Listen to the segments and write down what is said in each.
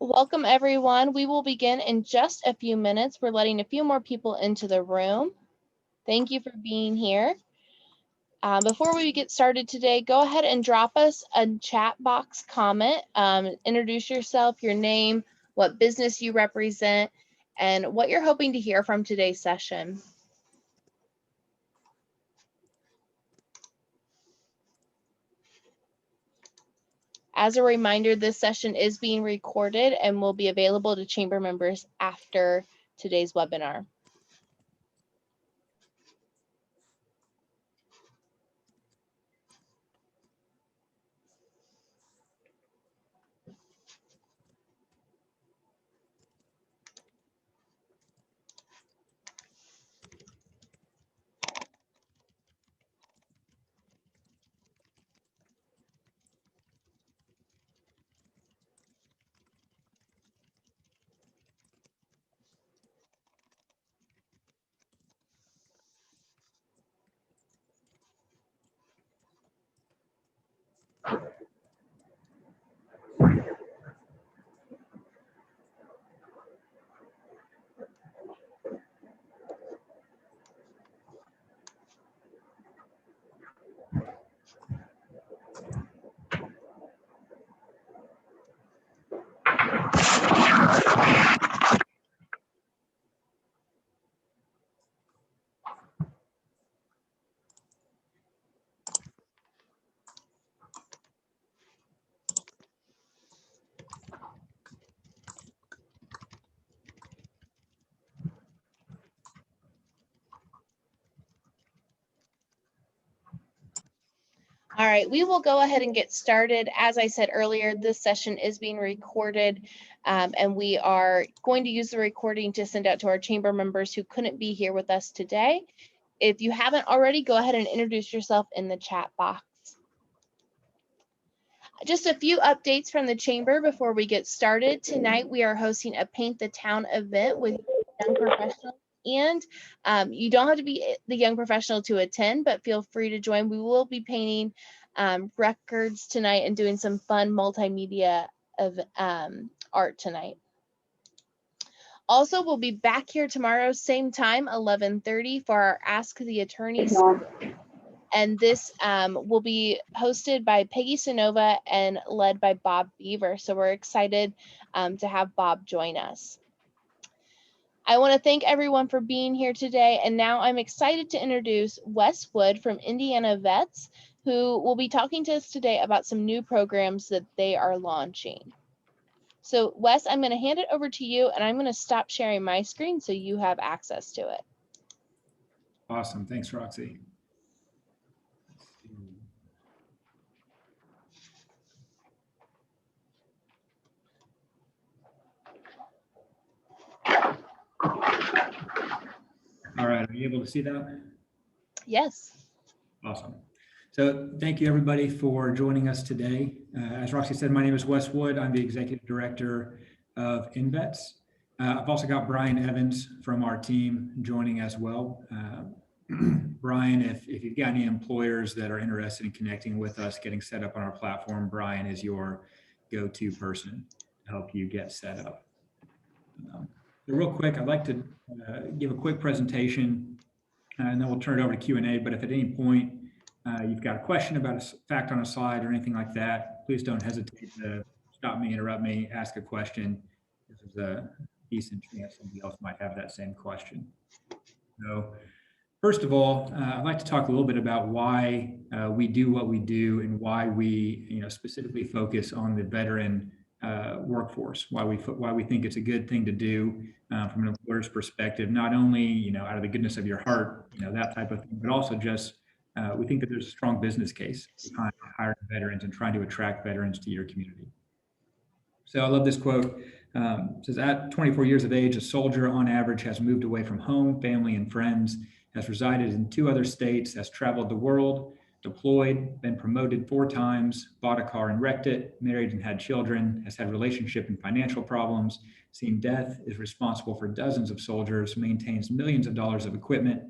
Welcome, everyone. We will begin in just a few minutes. We're letting a few more people into the room. Thank you for being here. Before we get started today, go ahead and drop us a chat box comment. Introduce yourself, your name, what business you represent, and what you're hoping to hear from today's session. As a reminder, this session is being recorded and will be available to chamber members after today's webinar. All right, we will go ahead and get started. As I said earlier, this session is being recorded, and we are going to use the recording to send out to our chamber members who couldn't be here with us today. If you haven't already, go ahead and introduce yourself in the chat box. Just a few updates from the chamber before we get started. Tonight, we are hosting a Paint the Town event with young professionals. And you don't have to be the young professional to attend, but feel free to join. We will be painting records tonight and doing some fun multimedia of art tonight. Also, we'll be back here tomorrow, same time, 11:30 for our Ask the Attorneys. And this will be hosted by Peggy Sonova and led by Bob Beaver. So we're excited to have Bob join us. I want to thank everyone for being here today. And now I'm excited to introduce Wes Wood from INvets, who will be talking to us today about some new programs that they are launching. So Wes, I'm going to hand it over to you, and I'm going to stop sharing my screen so you have access to it. Awesome. Thanks, Roxy. All right, are you able to see that? Yes. Awesome. So thank you everybody for joining us today. As Roxy said, my name is Wes Wood. I'm the Executive Director of INvets. I've also got Brian Evans from our team joining as well. Brian, if you've got any employers that are interested in connecting with us, getting set up on our platform, Brian is your go-to person to help you get set up. So real quick, I'd like to give a quick presentation and then we'll turn it over to Q&A. But if at any point you've got a question about a fact on a slide or anything like that, please don't hesitate to stop me, interrupt me, ask a question. There's a decent chance somebody else might have that same question. So first of all, I'd like to talk a little bit about why we do what we do and why we specifically focus on the veteran workforce, why we think it's a good thing to do from an employer's perspective, not only out of the goodness of your heart, that type of thing, but also just we think that there's a strong business case behind hiring veterans and trying to attract veterans to your community. So I love this quote. It says, at 24 years of age, a soldier on average has moved away from home, family, and friends, has resided in 2 other states, has traveled the world, deployed, been promoted 4 times, bought a car and wrecked it, married and had children, has had relationship and financial problems, seen death, is responsible for dozens of soldiers, maintains millions of dollars of equipment,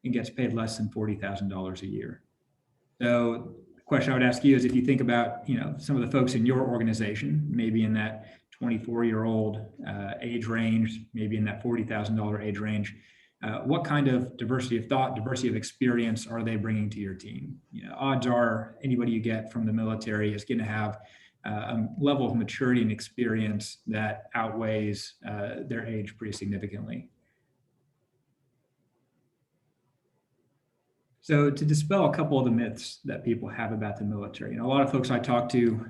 and gets paid less than $40,000 a year. So the question I would ask you is, if you think about, some of the folks in your organization, maybe in that 24-year-old age range, maybe in that $40,000 age range. What kind of diversity of thought, diversity of experience are they bringing to your team? Odds are anybody you get from the military is going to have a level of maturity and experience that outweighs their age pretty significantly. So to dispel a couple of the myths that people have about the military, a lot of folks I talk to,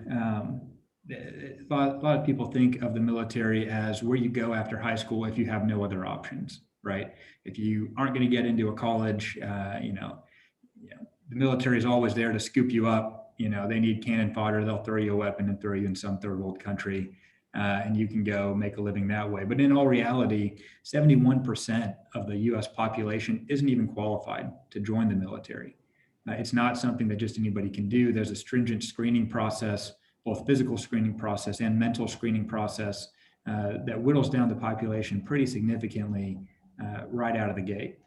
a lot of people think of the military as where you go after high school if you have no other options, right? If you aren't going to get into a college, the military is always there to scoop you up. They need cannon fodder. They'll throw you a weapon and throw you in some third world country, and you can go make a living that way. But in all reality, 71% of the U.S. population isn't even qualified to join the military. It's not something that just anybody can do. There's a stringent screening process, both physical screening process and mental screening process, that whittles down the population pretty significantly right out of the gate.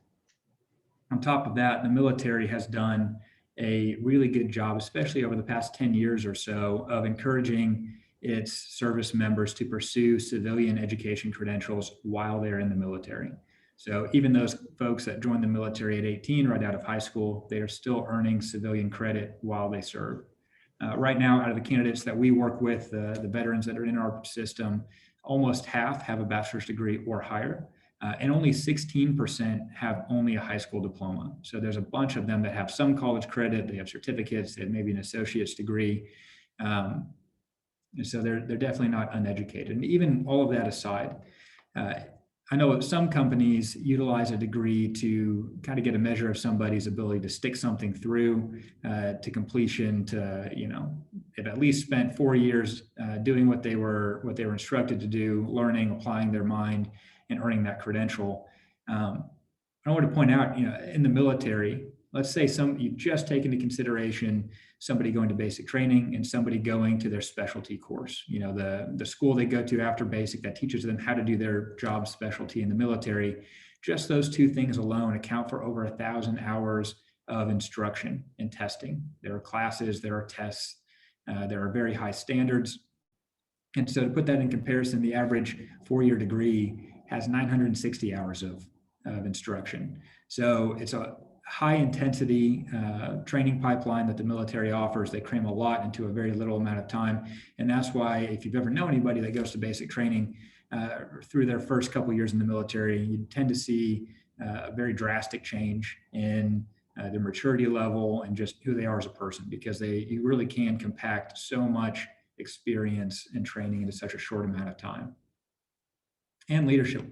On top of that, the military has done a really good job, especially over the past 10 years or so, of encouraging its service members to pursue civilian education credentials while they're in the military. So even those folks that join the military at 18, right out of high school, they are still earning civilian credit while they serve. Right now, out of the candidates that we work with, the veterans that are in our system, almost half have a bachelor's degree or higher. And only 16% have only a high school diploma. So there's a bunch of them that have some college credit, they have certificates, they have maybe an associate's degree. And so they're definitely not uneducated. And even all of that aside, I know some companies utilize a degree to kind of get a measure of somebody's ability to stick something through to completion. They've at least spent 4 years doing what they were instructed to do, learning, applying their mind, and earning that credential. I want to point out, in the military, let's say you've just taken into consideration somebody going to basic training and somebody going to their specialty course, the school they go to after basic that teaches them how to do their job specialty in the military. Just those two things alone account for over 1,000 hours of instruction and testing. There are classes, there are tests, there are very high standards. And so to put that in comparison, the average 4-year degree has 960 hours of instruction. So it's a high intensity training pipeline that the military offers. They cram a lot into a very little amount of time. And that's why if you've ever known anybody that goes to basic training through their first couple of years in the military, you tend to see a very drastic change in their maturity level and just who they are as a person, because you really can compact so much experience and training into such a short amount of time. And leadership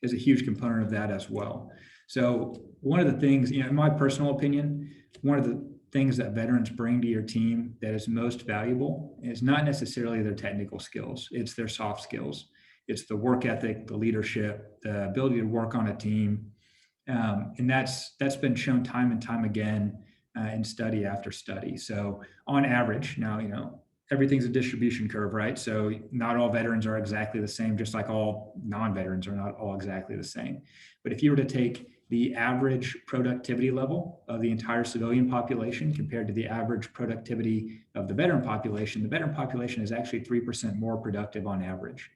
is a huge component of that as well. So one of the things, in my personal opinion, one of the things that veterans bring to your team that is most valuable is not necessarily their technical skills. It's their soft skills. It's the work ethic, the leadership, the ability to work on a team. And that's been shown time and time again in study after study. So on average, now, everything's a distribution curve, right? So not all veterans are exactly the same, just like all non-veterans are not all exactly the same. But if you were to take the average productivity level of the entire civilian population compared to the average productivity of the veteran population is actually 3% more productive on average.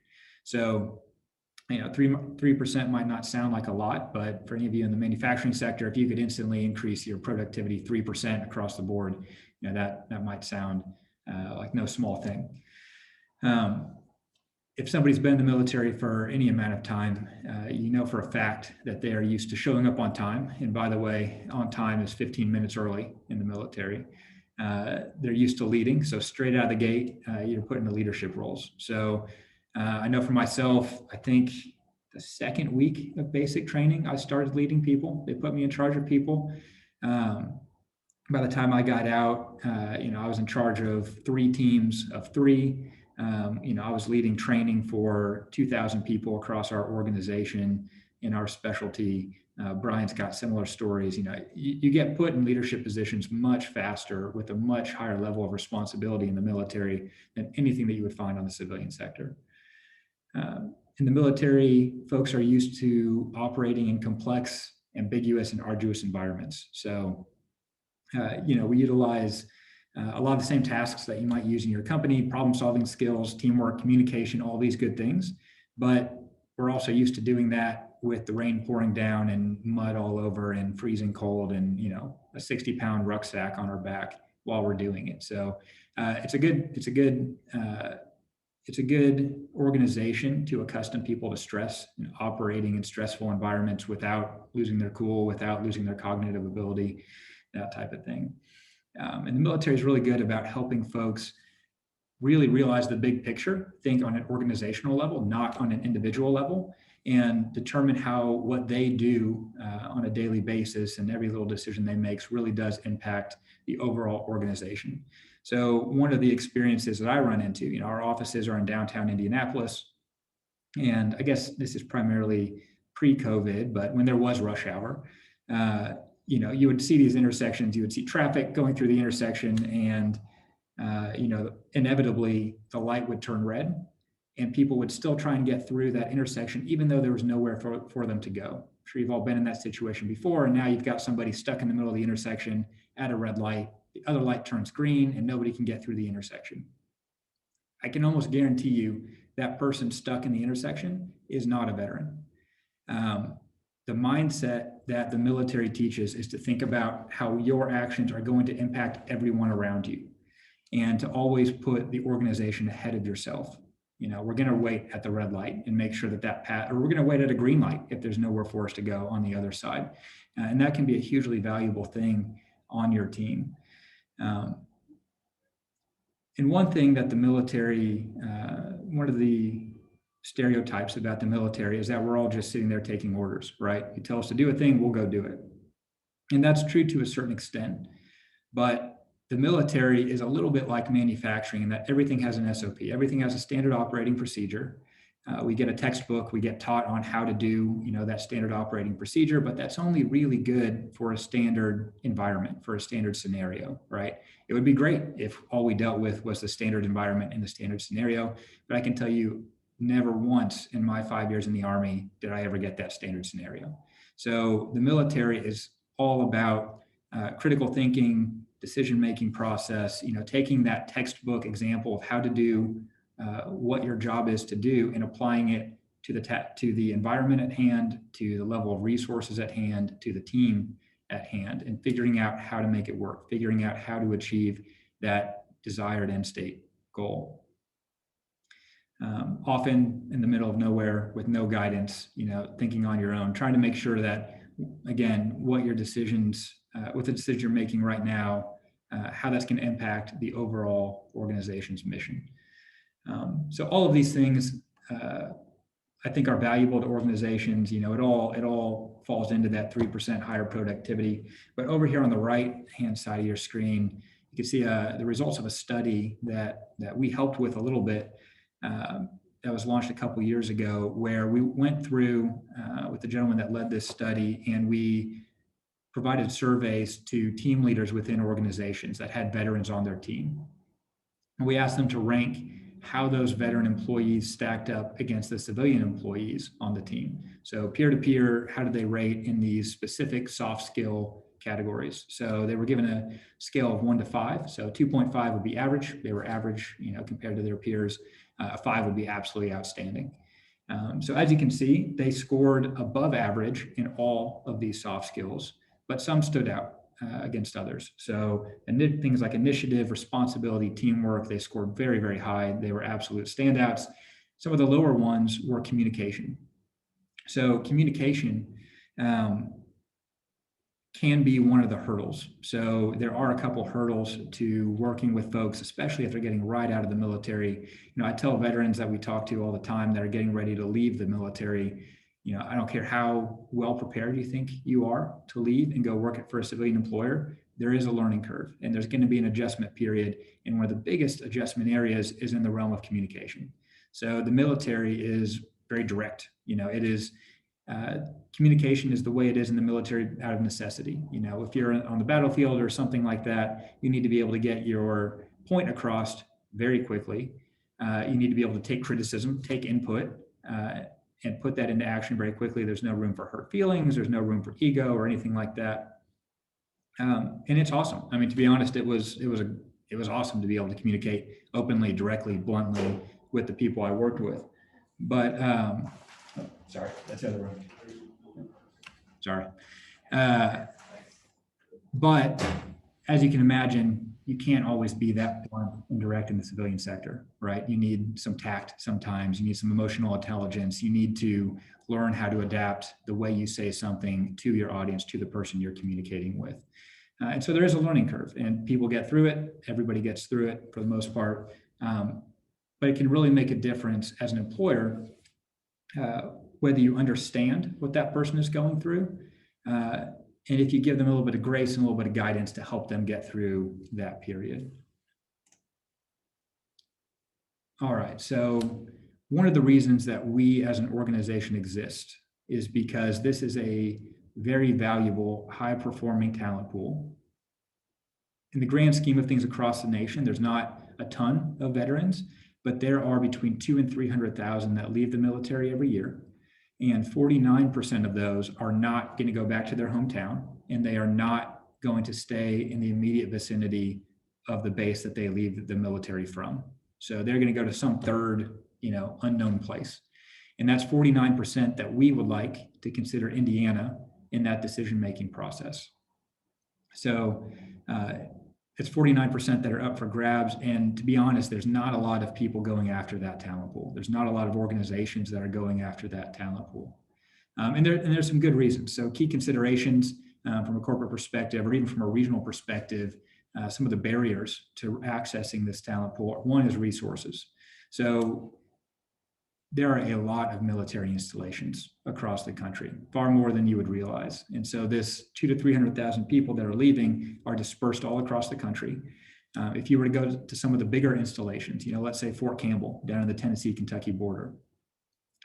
So, 3% might not sound like a lot, but for any of you in the manufacturing sector, if you could instantly increase your productivity 3% across the board, that might sound like no small thing. If somebody's been in the military for any amount of time, for a fact that they are used to showing up on time. And by the way, on time is 15 minutes early in the military. They're used to leading. So straight out of the gate, you're put into leadership roles. So I know for myself, I think the second week of basic training, I started leading people. They put me in charge of people. By the time I got out, I was in charge of 3 teams of 3. I was leading training for 2,000 people across our organization in our specialty. Brian's got similar stories. You get put in leadership positions much faster with a much higher level of responsibility in the military than anything that you would find on the civilian sector. In the military, folks are used to operating in complex, ambiguous, and arduous environments. So, we utilize a lot of the same tasks that you might use in your company, problem solving skills, teamwork, communication, all these good things. But we're also used to doing that with the rain pouring down and mud all over and freezing cold and, you know, a 60-pound rucksack on our back while we're doing it. So it's a good organization to accustom people to stress and operating in stressful environments without losing their cool, without losing their cognitive ability, that type of thing. And the military is really good about helping folks really realize the big picture, think on an organizational level, not on an individual level, and determine how what they do on a daily basis and every little decision they make really does impact the overall organization. So one of the experiences that I run into, you know, our offices are in downtown Indianapolis, and I guess this is primarily pre-COVID, but when there was rush hour, you know, you would see these intersections, you would see traffic going through the intersection, and you know, inevitably the light would turn red and people would still try and get through that intersection, even though there was nowhere for them to go. I'm sure you've all been in that situation before, and now you've got somebody stuck in the middle of the intersection at a red light, the other light turns green and nobody can get through the intersection. I can almost guarantee you that person stuck in the intersection is not a veteran. The mindset that the military teaches is to think about how your actions are going to impact everyone around you, and to always put the organization ahead of yourself. You know, we're going to wait at the red light and make sure that path, or we're going to wait at a green light if there's nowhere for us to go on the other side. And that can be a hugely valuable thing on your team. And one thing that the military, one of the stereotypes about the military is that we're all just sitting there taking orders, right? You tell us to do a thing, we'll go do it. And that's true to a certain extent. But the military is a little bit like manufacturing in that everything has an SOP, everything has a standard operating procedure. We get a textbook, we get taught on how to do, you know, that standard operating procedure, but that's only really good for a standard environment, for a standard scenario, right? It would be great if all we dealt with was the standard environment and the standard scenario, but I can tell you, never once in my 5 years in the Army did I ever get that standard scenario. So the military is all about critical thinking, decision-making process, you know, taking that textbook example of how to do what your job is to do and applying it to the environment at hand, to the level of resources at hand, to the team at hand, and figuring out how to make it work, figuring out how to achieve that desired end state goal. Often in the middle of nowhere with no guidance, you know, thinking on your own, trying to make sure that, again, what your decisions, what the decision you're making right now, how that's going to impact the overall organization's mission. So all of these things, I think, are valuable to organizations. You know, it all falls into that 3% higher productivity. But over here on the right-hand side of your screen, you can see the results of a study that we helped with a little bit. That was launched a couple years ago, where we went through with the gentleman that led this study, and we provided surveys to team leaders within organizations that had veterans on their team. And we asked them to rank how those veteran employees stacked up against the civilian employees on the team. So peer-to-peer, how did they rate in these specific soft skill categories? So they were given a scale of 1 to 5. So 2.5 would be average. They were average, you know, compared to their peers. 5 would be absolutely outstanding. So as you can see, they scored above average in all of these soft skills, but some stood out against others. So things like initiative, responsibility, teamwork, they scored very, very high. They were absolute standouts. Some of the lower ones were communication. So communication can be one of the hurdles. So there are a couple hurdles to working with folks, especially if they're getting right out of the military. You know, I tell veterans that we talk to all the time that are getting ready to leave the military, you know, I don't care how well prepared you think you are to leave and go work for a civilian employer, there is a learning curve, and there's going to be an adjustment period. And one of the biggest adjustment areas is in the realm of communication. So the military is very direct. You know, it is, communication is the way it is in the military out of necessity. You know, if you're on the battlefield or something like that, you need to be able to get your point across very quickly. You need to be able to take criticism, take input, and put that into action very quickly. There's no room for hurt feelings. There's no room for ego or anything like that. And it's awesome. I mean, to be honest, it was it was awesome to be able to communicate openly, directly, bluntly with the people I worked with. But sorry, that's the other room. Sorry. But as you can imagine, you can't always be that blunt and direct in the civilian sector, right? You need some tact sometimes, you need some emotional intelligence, you need to learn how to adapt the way you say something to your audience, to the person you're communicating with. And so there is a learning curve, and people get through it. Everybody gets through it for the most part. But it can really make a difference as an employer, whether you understand what that person is going through, and if you give them a little bit of grace and a little bit of guidance to help them get through that period. All right, so one of the reasons that we as an organization exist is because this is a very valuable, high-performing talent pool. In the grand scheme of things across the nation, there's not a ton of veterans, but there are between 200,000 and 300,000 that leave the military every year. And 49% of those are not going to go back to their hometown, and they are not going to stay in the immediate vicinity of the base that they leave the military from. So they're going to go to some third, unknown place. And that's 49% that we would like to consider Indiana in that decision-making process. So it's 49% that are up for grabs. And to be honest, there's not a lot of people going after that talent pool. There's not a lot of organizations that are going after that talent pool. And there's some good reasons. So key considerations from a corporate perspective, or even from a regional perspective, some of the barriers to accessing this talent pool. One is resources. So there are a lot of military installations across the country, far more than you would realize. And so this 200,000 to 300,000 people that are leaving are dispersed all across the country. If you were to go to some of the bigger installations, let's say Fort Campbell down in the Tennessee-Kentucky border,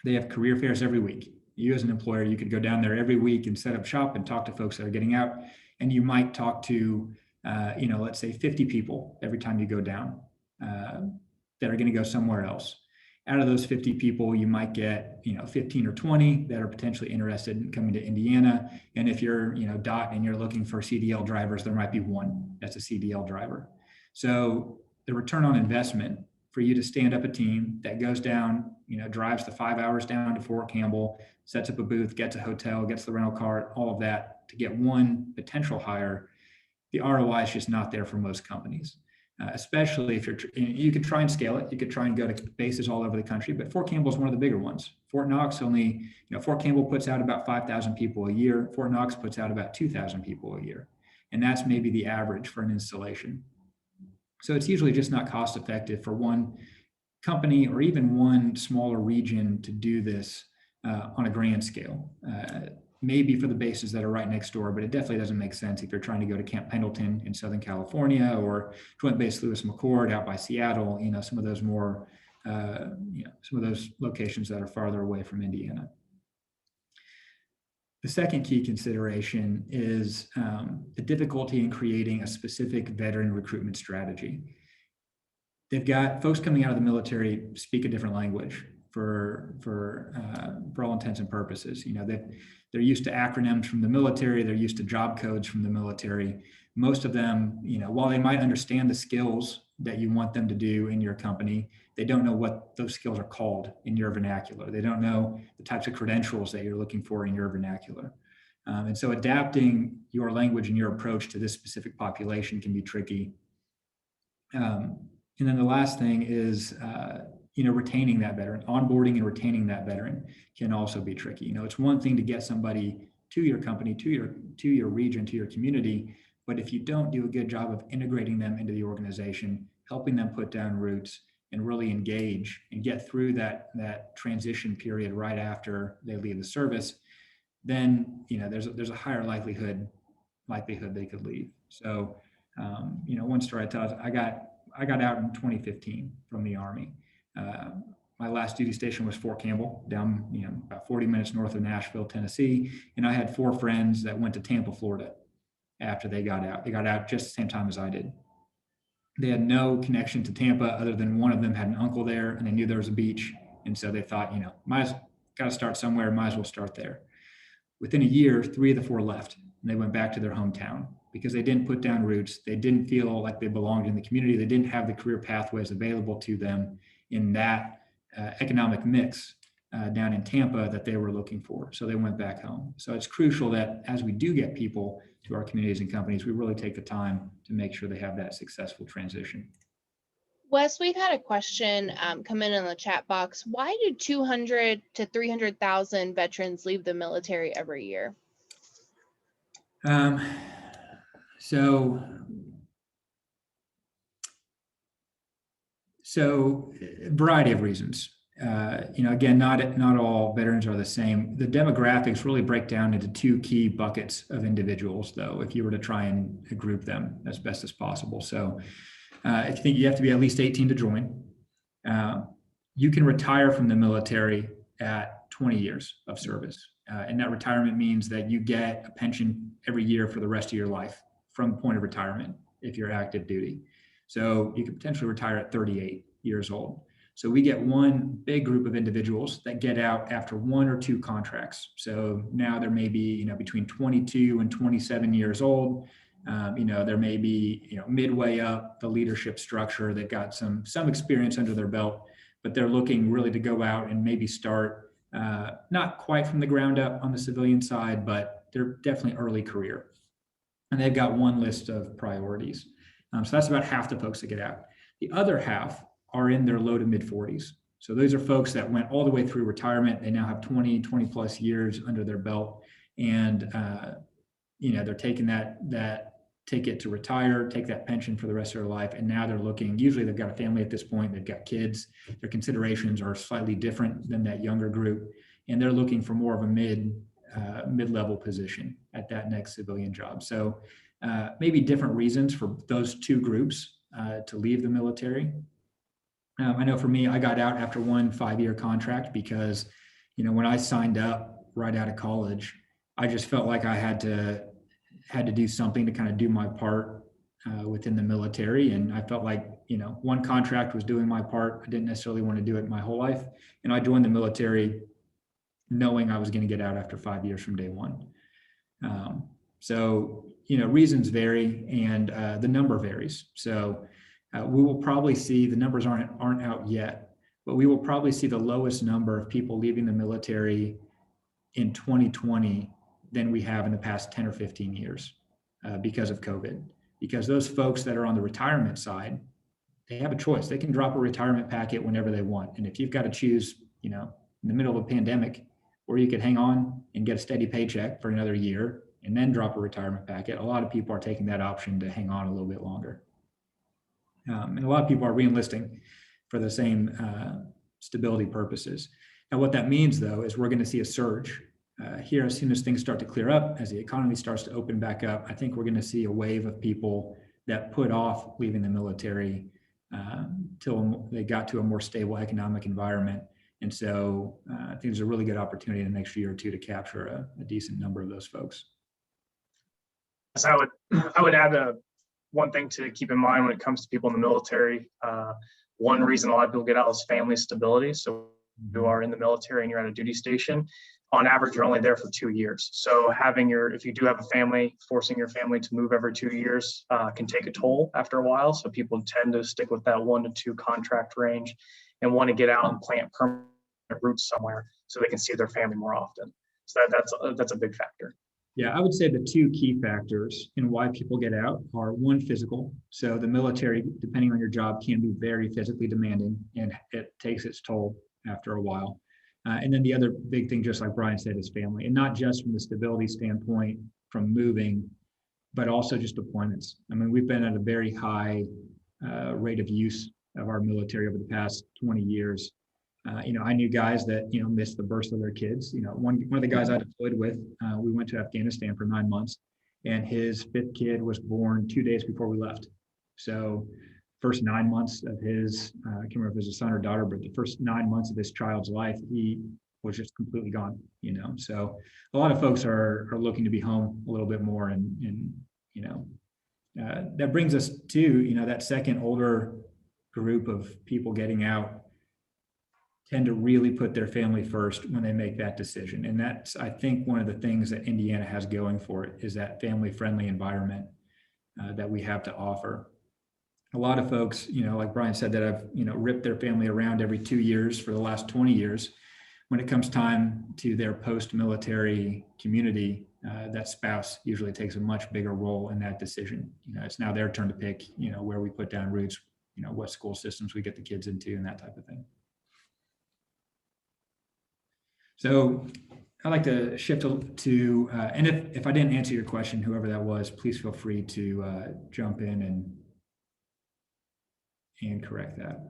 they have career fairs every week. You as an employer, you could go down there every week and set up shop and talk to folks that are getting out. And you might talk to, let's say 50 people every time you go down that are going to go somewhere else. Out of those 50 people, you might get 15 or 20 that are potentially interested in coming to Indiana. And if you're DOT and you're looking for CDL drivers, there might be one that's a CDL driver. So the return on investment for you to stand up a team that goes down, drives the 5 hours down to Fort Campbell, sets up a booth, gets a hotel, gets the rental car, all of that to get one potential hire, the ROI is just not there for most companies. Especially if you could try and scale it. You could try and go to bases all over the country, but Fort Campbell is one of the bigger ones. Fort Knox Fort Campbell puts out about 5,000 people a year. Fort Knox puts out about 2,000 people a year. And that's maybe the average for an installation. So it's usually just not cost effective for one company or even one smaller region to do this on a grand scale. Maybe for the bases that are right next door, but it definitely doesn't make sense if you're trying to go to Camp Pendleton in Southern California or Joint Base Lewis McChord out by Seattle, some of those more, some of those locations that are farther away from Indiana. The second key consideration is the difficulty in creating a specific veteran recruitment strategy. They've got folks coming out of the military speak a different language for all intents and purposes. They're used to acronyms from the military. They're used to job codes from the military. Most of them, while they might understand the skills that you want them to do in your company, they don't know what those skills are called in your vernacular. They don't know the types of credentials that you're looking for in your vernacular. And so adapting your language and your approach to this specific population can be tricky. And then the last thing is, retaining that veteran, onboarding and retaining that veteran can also be tricky. It's one thing to get somebody to your company, to your region, to your community, but if you don't do a good job of integrating them into the organization, helping them put down roots and really engage and get through that transition period right after they leave the service, then there's a higher likelihood they could leave. So one story I tell is I got out in 2015 from the Army. My last duty station was Fort Campbell, down about 40 minutes north of Nashville, Tennessee, and I had 4 friends that went to Tampa, Florida after they got out. They got out just the same time as I did. They had no connection to Tampa other than one of them had an uncle there, and they knew there was a beach, and so they thought, got to start somewhere, might as well start there. Within a year, 3 of the 4 left, and they went back to their hometown. because they didn't put down roots. They didn't feel like they belonged in the community. They didn't have the career pathways available to them in that economic mix down in Tampa that they were looking for. So they went back home. So it's crucial that as we do get people to our communities and companies, we really take the time to make sure they have that successful transition. Wes, we've had a question come in the chat box. Why do 200 to 300,000 veterans leave the military every year? So a variety of reasons. Again, not all veterans are the same. The demographics really break down into two key buckets of individuals, though, if you were to try and group them as best as possible. So I think you have to be at least 18 to join. You can retire from the military at 20 years of service. And that retirement means that you get a pension every year for the rest of your life from point of retirement if you're active duty. So you could potentially retire at 38 years old. So we get one big group of individuals that get out after 1 or 2 contracts. So now there may be, between 22 and 27 years old. There may be, midway up the leadership structure that got some experience under their belt, but they're looking really to go out and maybe start not quite from the ground up on the civilian side, but they're definitely early career. And they've got one list of priorities. So that's about half the folks that get out. The other half are in their low to mid 40s. So those are folks that went all the way through retirement. They now have 20 plus years under their belt. And, they're taking that ticket to retire, take that pension for the rest of their life. And now they're looking, usually they've got a family at this point, they've got kids. Their considerations are slightly different than that younger group. And they're looking for more of a mid-level position at that next civilian job. So maybe different reasons for those two groups to leave the military. I know for me, I got out after one 5-year contract because, when I signed up right out of college, I just felt like I had to do something to kind of do my part within the military. And I felt like, one contract was doing my part. I didn't necessarily want to do it my whole life. And I joined the military knowing I was going to get out after 5 years from day one. So, reasons vary and the number varies. So we will probably see, the numbers aren't out yet, but we will probably see the lowest number of people leaving the military in 2020 than we have in the past 10 or 15 years because of COVID. Because those folks that are on the retirement side, they have a choice. They can drop a retirement packet whenever they want. And if you've got to choose, in the middle of a pandemic, or you could hang on and get a steady paycheck for another year and then drop a retirement packet, a lot of people are taking that option to hang on a little bit longer. And a lot of people are re-enlisting for the same stability purposes. Now, what that means, though, is we're going to see a surge here as soon as things start to clear up, as the economy starts to open back up. I think we're going to see a wave of people that put off leaving the military till they got to a more stable economic environment. And so I think there's a really good opportunity in the next year or two to capture a decent number of those folks. So I would add one thing to keep in mind when it comes to people in the military. One reason a lot of people get out is family stability. So you are in the military and you're at a duty station, on average, you're only there for 2 years. So if you do have a family, forcing your family to move every 2 years can take a toll after a while. So people tend to stick with that 1 to 2 contract range and want to get out and plant permanent roots somewhere so they can see their family more often. So that's a big factor. Yeah, I would say the two key factors in why people get out are one, physical. So the military, depending on your job, can be very physically demanding and it takes its toll after a while. And then the other big thing, just like Brian said, is family, and not just from the stability standpoint from moving, but also just deployments. I mean, we've been at a very high rate of use of our military over the past 20 years. I knew guys that, missed the birth of their kids. One of the guys I deployed with, we went to Afghanistan for 9 months and his 5th kid was born 2 days before we left. So first 9 months of his, I can't remember if it was a son or daughter, but the first 9 months of his child's life, he was just completely gone, So a lot of folks are looking to be home a little bit more and that brings us to, that second older group of people getting out tend to really put their family first when they make that decision. And that's, I think, one of the things that Indiana has going for it is that family-friendly environment. that we have to offer. A lot of folks, like Brian said, that have, ripped their family around every 2 years for the last 20 years. When it comes time to their post-military community, that spouse usually takes a much bigger role in that decision. It's now their turn to pick, where we put down roots, what school systems we get the kids into and that type of thing. So I'd like to shift to, and if I didn't answer your question, whoever that was, please feel free to jump in and correct that.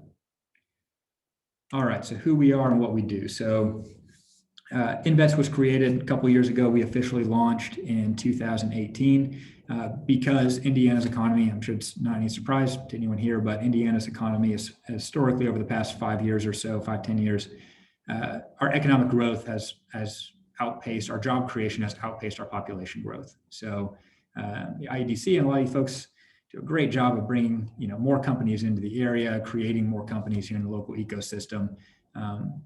All right, so who we are and what we do. So INvets was created a couple years ago. We officially launched in 2018 because Indiana's economy, I'm sure it's not any surprise to anyone here, but Indiana's economy is historically over the past 5 years or so, 5-10 years, our economic growth has outpaced, our job creation has outpaced our population growth. So the IEDC and a lot of you folks do a great job of bringing more companies into the area, creating more companies here in the local ecosystem.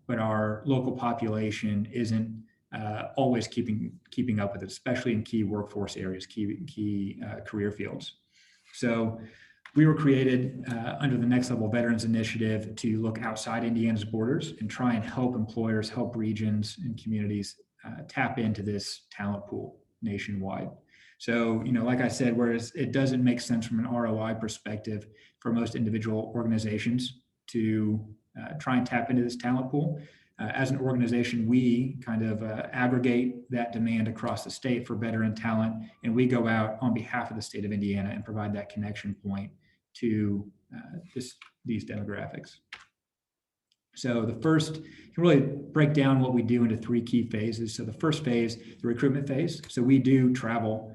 But our local population isn't always keeping up with it, especially in key workforce areas, key career fields. So we were created under the Next Level Veterans Initiative to look outside Indiana's borders and try and help employers, help regions and communities tap into this talent pool nationwide. So, like I said, whereas it doesn't make sense from an ROI perspective for most individual organizations to try and tap into this talent pool, as an organization, we kind of aggregate that demand across the state for veteran talent, and we go out on behalf of the state of Indiana and provide that connection point to these demographics. So the first, you can really break down what we do into 3 key phases. So the first phase, the recruitment phase. So we do travel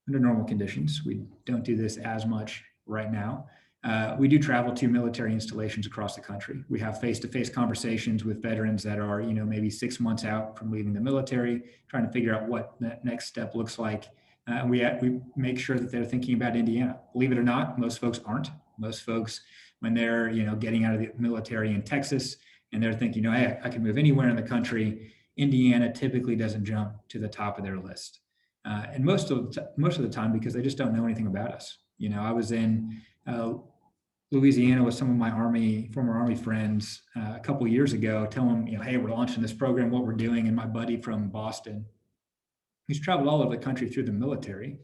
under normal conditions. We don't do this as much right now. We do travel to military installations across the country. We have face-to-face conversations with veterans that are, maybe 6 months out from leaving the military, trying to figure out what that next step looks like. And we make sure that they're thinking about Indiana. Believe it or not, most folks aren't. Most folks, when they're, getting out of the military in Texas and they're thinking, hey, I can move anywhere in the country, Indiana typically doesn't jump to the top of their list. And most of the time because they just don't know anything about us. I was in Louisiana with some of my former Army friends a couple of years ago, telling them, hey, we're launching this program, what we're doing. And my buddy from Boston, who's traveled all over the country through the military,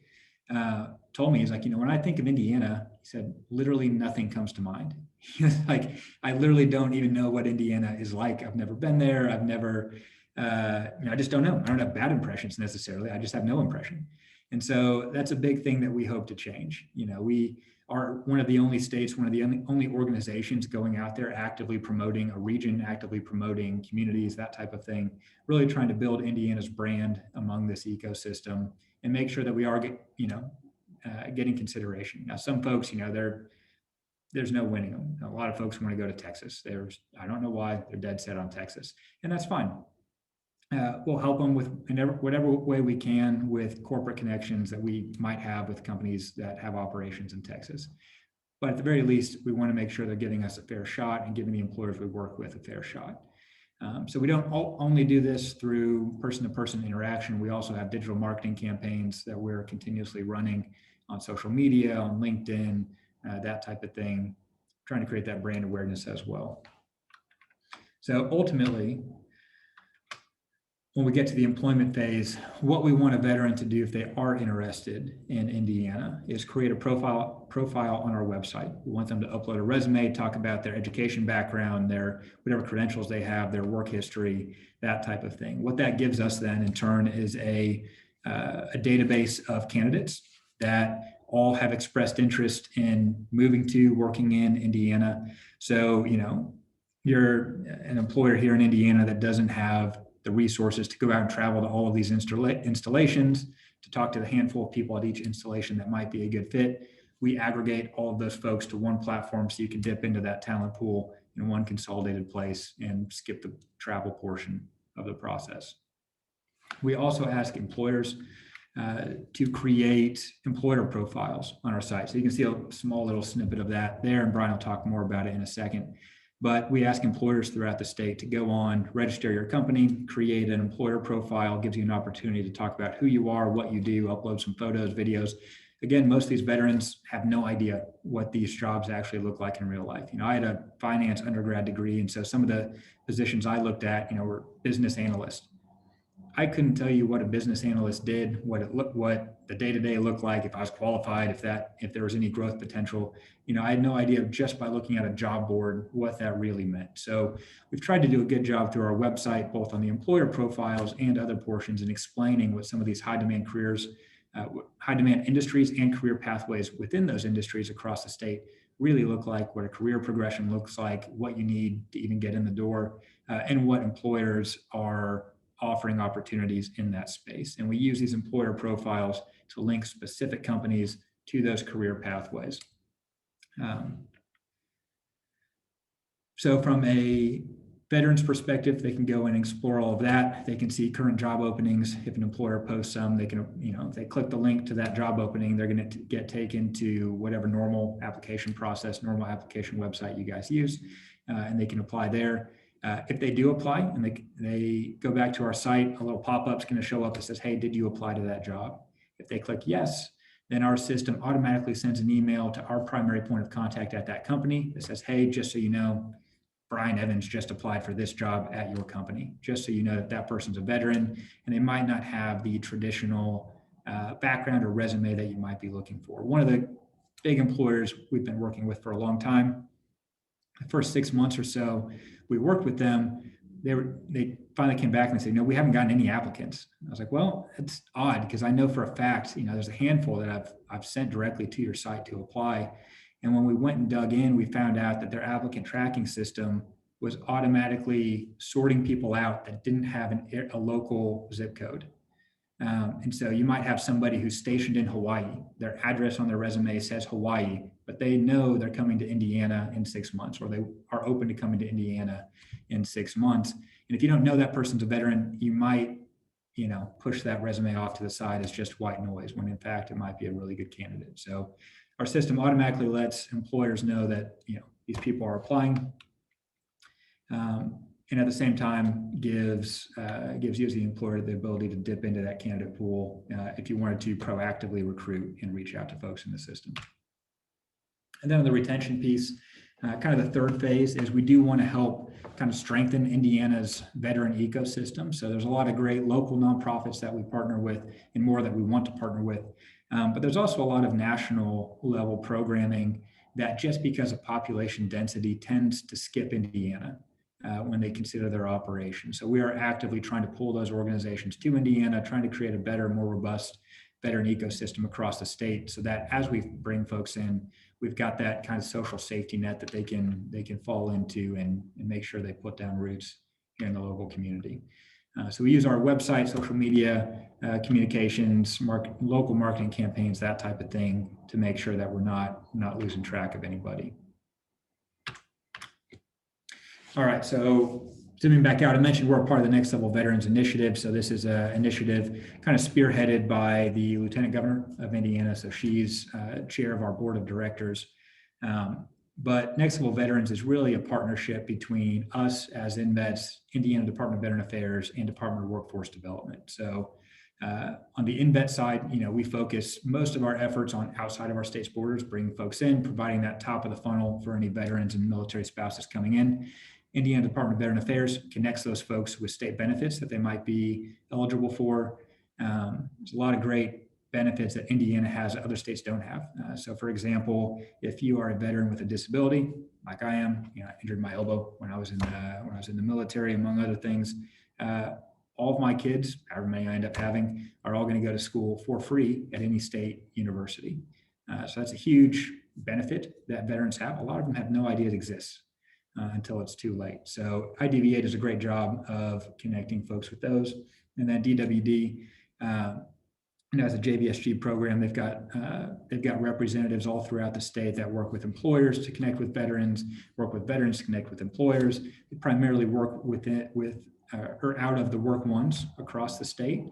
told me, he's like, when I think of Indiana, he said, literally nothing comes to mind. He was like, I literally don't even know what Indiana is like. I've never been there. I've never, I just don't know. I don't have bad impressions necessarily. I just have no impression. And so that's a big thing that we hope to change. We are one of the only states, one of the only organizations going out there actively promoting a region, actively promoting communities, that type of thing, really trying to build Indiana's brand among this ecosystem and make sure that we are, getting consideration. Now, some folks, there's no winning them. A lot of folks want to go to Texas. I don't know why, they're dead set on Texas, and that's fine. We'll help them with whatever way we can with corporate connections that we might have with companies that have operations in Texas. But at the very least, we want to make sure they're giving us a fair shot and giving the employers we work with a fair shot. So we don't only do this through person-to-person interaction. We also have digital marketing campaigns that we're continuously running on social media, on LinkedIn, that type of thing, trying to create that brand awareness as well. So ultimately, when we get to the employment phase, what we want a veteran to do if they are interested in Indiana is create a profile on our website. We want them to upload a resume, talk about their education background, their whatever credentials they have, their work history, that type of thing. What that gives us then in turn is a database of candidates that all have expressed interest in moving to, working in Indiana. So, you're an employer here in Indiana that doesn't have the resources to go out and travel to all of these installations, to talk to the handful of people at each installation that might be a good fit. We aggregate all of those folks to one platform so you can dip into that talent pool in one consolidated place and skip the travel portion of the process. We also ask employers to create employer profiles on our site. So you can see a small little snippet of that there, and Brian will talk more about it in a second. But we ask employers throughout the state to go on, register your company, create an employer profile, gives you an opportunity to talk about who you are, what you do, upload some photos, videos, again, most of these veterans have no idea what these jobs actually look like in real life. I had a finance undergrad degree, and so some of the positions I looked at, were business analysts. I couldn't tell you what a business analyst did, what the day-to-day looked like, if I was qualified, if there was any growth potential. I had no idea just by looking at a job board what that really meant. So we've tried to do a good job through our website, both on the employer profiles and other portions, in explaining what some of these high demand careers, high demand industries and career pathways within those industries across the state really look like, what a career progression looks like, what you need to even get in the door, and what employers are offering opportunities in that space. And we use these employer profiles to link specific companies to those career pathways. So from a veterans perspective, they can go and explore all of that. They can see current job openings. If an employer posts some, they can, if they click the link to that job opening, they're going to get taken to whatever normal application process, normal application website you guys use, and they can apply there. If they do apply and they go back to our site, a little pop-up is going to show up that says, hey, did you apply to that job? If they click yes, then our system automatically sends an email to our primary point of contact at that company that says, hey, just so you know, Brian Evans just applied for this job at your company, just so you know that that person's a veteran and they might not have the traditional background or resume that you might be looking for. One of the big employers we've been working with for a long time, the first 6 months or so we worked with them, they finally came back and they said, we haven't gotten any applicants. I was like, well, it's odd, because I know for a fact, there's a handful that I've sent directly to your site to apply. And when we went and dug in, we found out that their applicant tracking system was automatically sorting people out that didn't have a local zip code. And so you might have somebody who's stationed in Hawaii. Their address on their resume says Hawaii, but they know they're coming to Indiana in 6 months, or they are open to coming to Indiana in 6 months. And if you don't know that person's a veteran, you might, push that resume off to the side as just white noise, when in fact it might be a really good candidate. So our system automatically lets employers know that, these people are applying. And at the same time gives you as the employer the ability to dip into that candidate pool if you wanted to proactively recruit and reach out to folks in the system. And then on the retention piece, kind of the third phase is we do want to help kind of strengthen Indiana's veteran ecosystem. So there's a lot of great local nonprofits that we partner with and more that we want to partner with. But there's also a lot of national level programming that, just because of population density, tends to skip Indiana when they consider their operation. So we are actively trying to pull those organizations to Indiana, trying to create a better, more robust veteran ecosystem across the state, so that as we bring folks in, we've got that kind of social safety net that they can fall into and make sure they put down roots here in the local community. So we use our website, social media, communications, local marketing campaigns, that type of thing, to make sure that we're not losing track of anybody. All right, so zooming back out, I mentioned we're a part of the Next Level Veterans Initiative. So this is an initiative kind of spearheaded by the Lieutenant Governor of Indiana. So she's chair of our board of directors. But Next Level Veterans is really a partnership between us as INvets, Indiana Department of Veteran Affairs, and Department of Workforce Development. So on the INvet side, we focus most of our efforts on outside of our state's borders, bringing folks in, providing that top of the funnel for any veterans and military spouses coming in. Indiana Department of Veteran Affairs connects those folks with state benefits that they might be eligible for. There's a lot of great benefits that Indiana has that other states don't have. So for example, if you are a veteran with a disability, like I am, I injured my elbow when I was in the military, among other things. All of my kids, however many I end up having, are all going to go to school for free at any state university. So that's a huge benefit that veterans have. A lot of them have no idea it exists until it's too late. So IDVA does a great job of connecting folks with those. And then DWD, as a JVSG program, they've got representatives all throughout the state that work with employers to connect with veterans, work with veterans to connect with employers. They primarily work or out of the work ones across the state.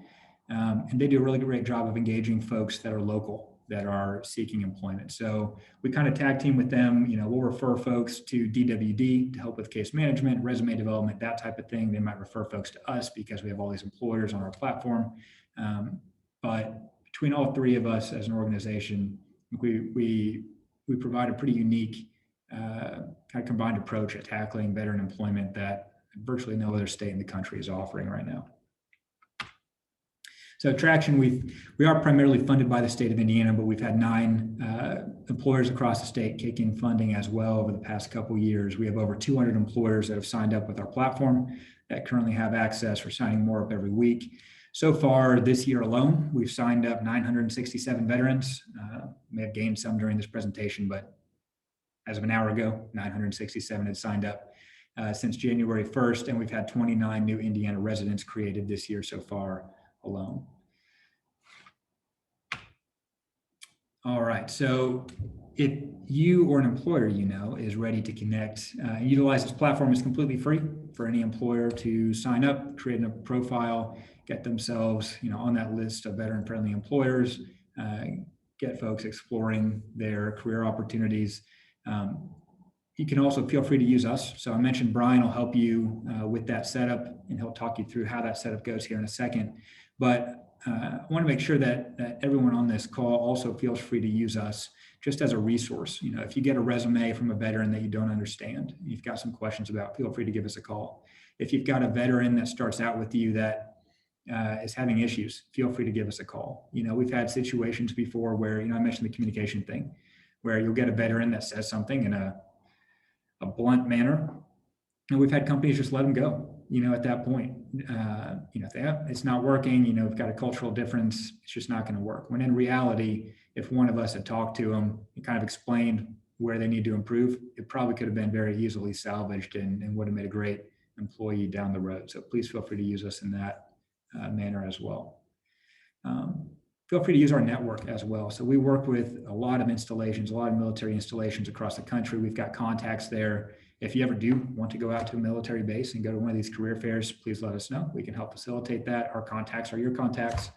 And they do a really great job of engaging folks that are local, that are seeking employment. So we kind of tag team with them. We'll refer folks to DWD to help with case management, resume development, that type of thing. They might refer folks to us because we have all these employers on our platform. But between all three of us as an organization, we provide a pretty unique kind of combined approach at tackling veteran employment that virtually no other state in the country is offering right now. So Traction, we are primarily funded by the state of Indiana, but we've had 9 employers across the state kick in funding as well over the past couple of years. We have over 200 employers that have signed up with our platform that currently have access. We're signing more up every week. So far this year alone, we've signed up 967 veterans. May have gained some during this presentation, but as of an hour ago, 967 had signed up since January 1st, and we've had 29 new Indiana residents created this year so far alone. All right, so if you or an employer you know is ready to connect, utilize this platform. Is completely free for any employer to sign up, create a profile, get themselves on that list of veteran-friendly employers, get folks exploring their career opportunities. You can also feel free to use us. So I mentioned Brian will help you with that setup, and he'll talk you through how that setup goes here in a second. But I want to make sure that everyone on this call also feels free to use us just as a resource. If you get a resume from a veteran that you don't understand, you've got some questions about, feel free to give us a call. If you've got a veteran that starts out with you that is having issues, feel free to give us a call. We've had situations before where, I mentioned the communication thing, where you'll get a veteran that says something in a blunt manner, and we've had companies just let them go. At that point, it's not working. We've got a cultural difference. It's just not going to work. When in reality, if one of us had talked to them and kind of explained where they need to improve, it probably could have been very easily salvaged and would have made a great employee down the road. So please feel free to use us in that manner as well. Feel free to use our network as well. So we work with a lot of installations, a lot of military installations across the country. We've got contacts there. If you ever do want to go out to a military base and go to one of these career fairs, please let us know. We can help facilitate that. Our contacts are your contacts.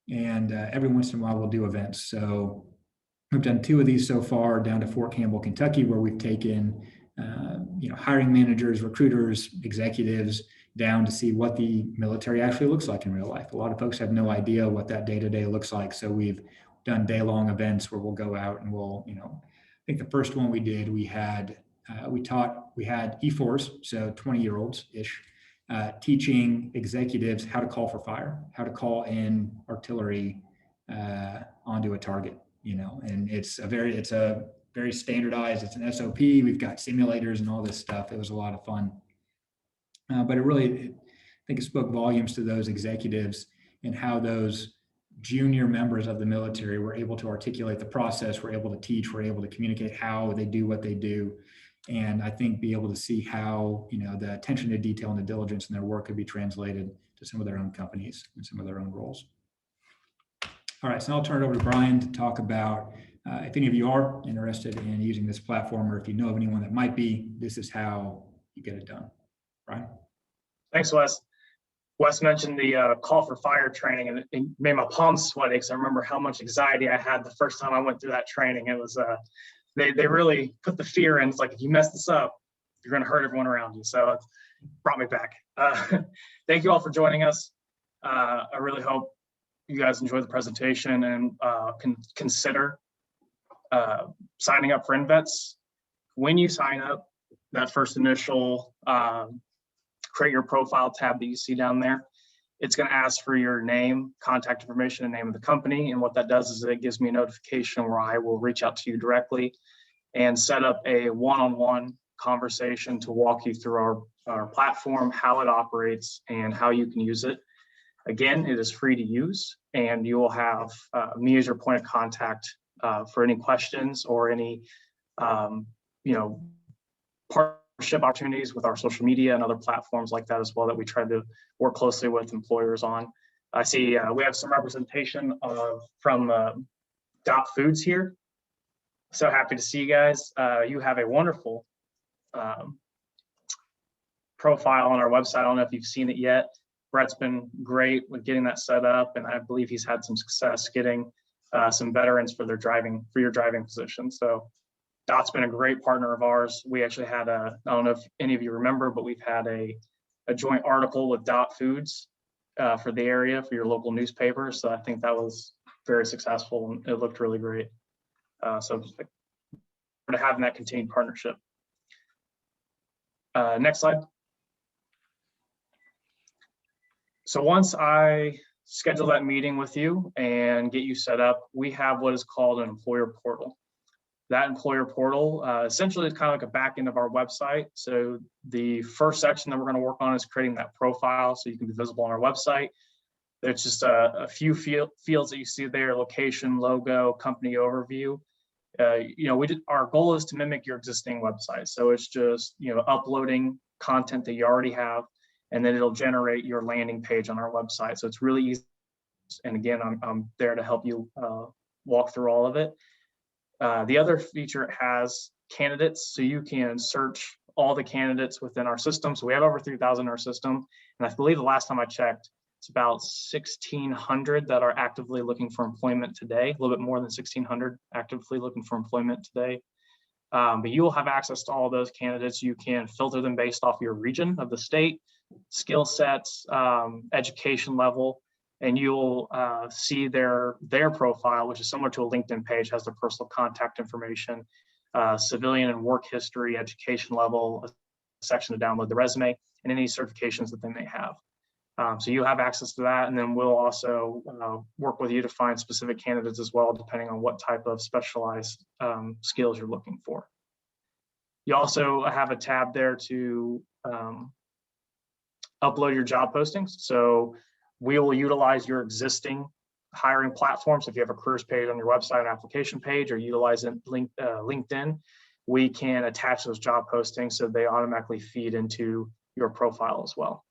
And every once in a while, we'll do events. So we've done 2 of these so far down to Fort Campbell, Kentucky, where we've taken hiring managers, recruiters, executives down to see what the military actually looks like in real life. A lot of folks have no idea what that day-to-day looks like. So we've done day-long events where we'll go out and we'll, I think the first one we did, we had E4s, so 20-year-olds-ish, teaching executives how to call for fire, how to call in artillery onto a target, and it's a very standardized, it's an SOP. We've got simulators and all this stuff. It was a lot of fun. But I think it spoke volumes to those executives and how those junior members of the military were able to articulate the process, were able to teach, were able to communicate how they do what they do. And I think be able to see how, the attention to detail and the diligence in their work could be translated to some of their own companies and some of their own roles. All right, so I'll turn it over to Brian to talk about if any of you are interested in using this platform, or if you know of anyone that might be, this is how you get it done. Brian? Thanks, Wes. Wes mentioned the call for fire training, and it made my palms sweaty because I remember how much anxiety I had the first time I went through that training. It was, they really put the fear in. It's like, if you mess this up, you're going to hurt everyone around you. So it brought me back. Thank you all for joining us. I really hope you guys enjoy the presentation and can consider signing up for INvets. When you sign up, that first initial create your profile tab that you see down there, it's going to ask for your name, contact information, and name of the company. And what that does is it gives me a notification where I will reach out to you directly and set up a one-on-one conversation to walk you through our platform, how it operates, and how you can use it. Again, it is free to use, and you will have me as your point of contact for any questions or any partnership opportunities with our social media and other platforms like that as well that we try to work closely with employers on. I see we have some representation from Dot Foods here. So happy to see you guys. You have a wonderful profile on our website. I don't know if you've seen it yet. Brett's been great with getting that set up, and I believe he's had some success getting some veterans for your driving position. So Dot's been a great partner of ours. We actually had I don't know if any of you remember, but we've had a joint article with Dot Foods for the area, for your local newspaper. So I think that was very successful and it looked really great. So for having that continued partnership. Next slide. So once I schedule that meeting with you and get you set up, we have what is called an employer portal. That employer portal essentially is kind of like a back end of our website. So the first section that we're going to work on is creating that profile so you can be visible on our website. There's just a few fields that you see there: location, logo, company overview. Our goal is to mimic your existing website. So it's just, uploading content that you already have, and then it'll generate your landing page on our website. So it's really easy. And again, I'm there to help you walk through all of it. The other feature has candidates, so you can search all the candidates within our system. So we have over 3,000 in our system. And I believe the last time I checked, it's about 1,600 that are actively looking for employment today, a little bit more than 1,600 actively looking for employment today. But you will have access to all those candidates. You can filter them based off your region of the state, skill sets, education level, and you'll see their profile, which is similar to a LinkedIn page, has their personal contact information, civilian and work history, education level, a section to download the resume, and any certifications that they may have. So you have access to that, and then we'll also work with you to find specific candidates as well, depending on what type of specialized skills you're looking for. You also have a tab there to upload your job postings. So we will utilize your existing hiring platforms. If you have a careers page on your website, an application page, or utilize LinkedIn, we can attach those job postings so they automatically feed into your profile as well.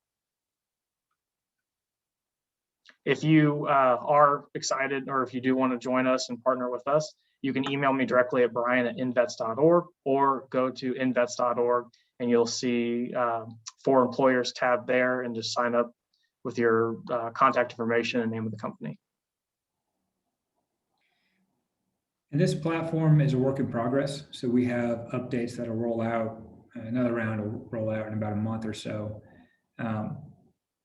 If you are excited, or if you do want to join us and partner with us, you can email me directly at brian@invets.org, or go to invets.org and you'll see For Employers tab there, and just sign up with your contact information and name of the company. And this platform is a work in progress. So we have updates that'll roll out. Another round will roll out in about a month or so.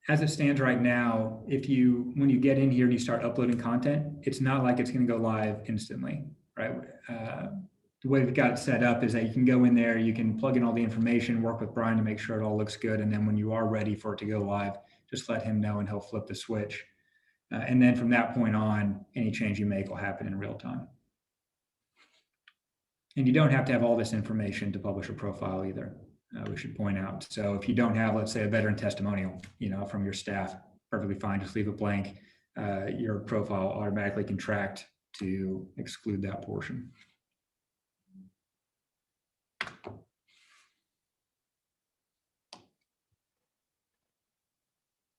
As it stands right now, when you get in here and you start uploading content, it's not like it's going to go live instantly, right? The way we've got it set up is that you can go in there, you can plug in all the information, work with Brian to make sure it all looks good. And then when you are ready for it to go live, just let him know and he'll flip the switch. And then from that point on, any change you make will happen in real time. And you don't have to have all this information to publish a profile either. We should point out. So if you don't have, let's say, a veteran testimonial, from your staff, perfectly fine. Just leave it blank. Your profile automatically can track to exclude that portion.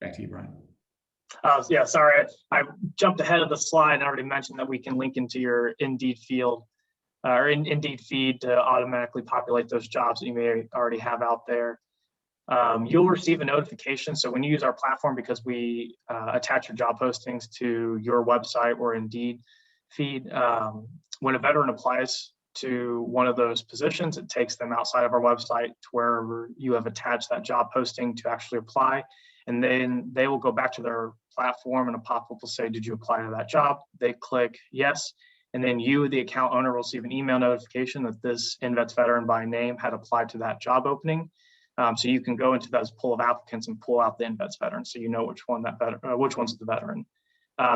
Back to you, Brian. Yeah, sorry, I jumped ahead of the slide and already mentioned that we can link into your Indeed field or Indeed feed to automatically populate those jobs that you may already have out there. You'll receive a notification. So when you use our platform, because we attach your job postings to your website or Indeed feed, when a veteran applies to one of those positions, it takes them outside of our website to wherever you have attached that job posting to actually apply. And then they will go back to their platform and a pop-up will say, did you apply to that job? They click yes. And then you, the account owner, will receive an email notification that this INvets veteran by name had applied to that job opening. So you can go into those pool of applicants and pull out the INvets veteran, so you know which one's the veteran.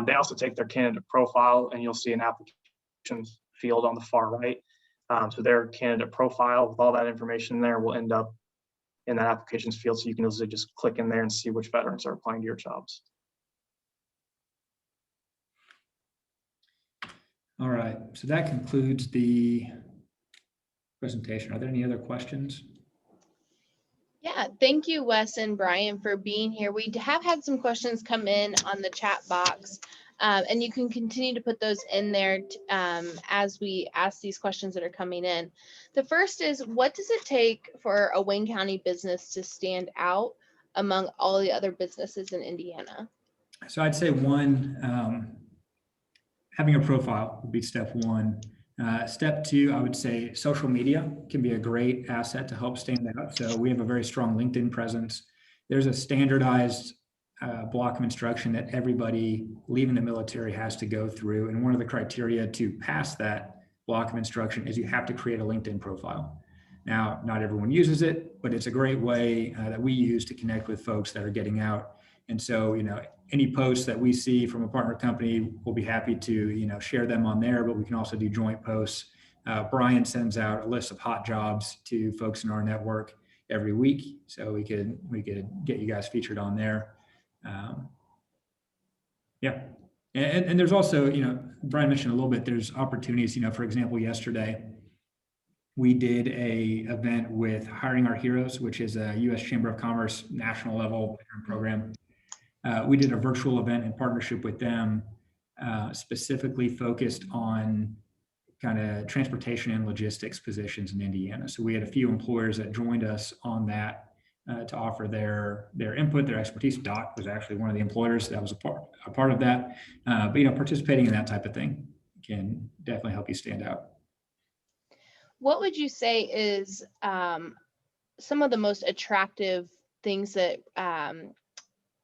They also take their candidate profile, and you'll see an application field on the far right. So their candidate profile with all that information there will end up in that applications field, so you can easily just click in there and see which veterans are applying to your jobs. All right, so that concludes the presentation. Are there any other questions? Yeah, thank you, Wes and Brian, for being here. We have had some questions come in on the chat box, and you can continue to put those in there as we ask these questions that are coming in. The first is, what does it take for a Wayne County business to stand out among all the other businesses in Indiana? So I'd say one, having a profile would be step one. Step two, I would say social media can be a great asset to help stand out. So we have a very strong LinkedIn presence. There's a standardized block of instruction that everybody leaving the military has to go through. And one of the criteria to pass that block of instruction is you have to create a LinkedIn profile. Now, not everyone uses it, but it's a great way that we use to connect with folks that are getting out. And so, any posts that we see from a partner company, we'll be happy to, share them on there, but we can also do joint posts. Brian sends out a list of hot jobs to folks in our network every week. So we could get you guys featured on there. Yeah. And there's also, Brian mentioned a little bit, there's opportunities, for example, yesterday, we did a event with Hiring Our Heroes, which is a U.S. Chamber of Commerce national level program. We did a virtual event in partnership with them, specifically focused on kind of transportation and logistics positions in Indiana. So we had a few employers that joined us on that to offer their input, their expertise. Doc was actually one of the employers that was a part of that. But participating in that type of thing can definitely help you stand out. What would you say is some of the most attractive things that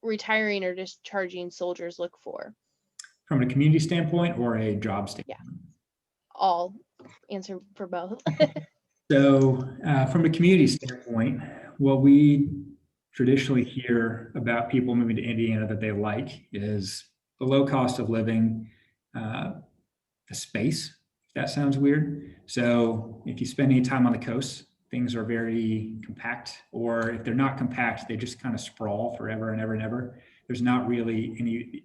retiring or discharging soldiers look for? From a community standpoint or a job standpoint? Yeah, all answer for both. So from a community standpoint, what we traditionally hear about people moving to Indiana that they like is the low cost of living, the space, if that sounds weird. So if you spend any time on the coast, things are very compact, or if they're not compact, they just kind of sprawl forever and ever and ever. There's not really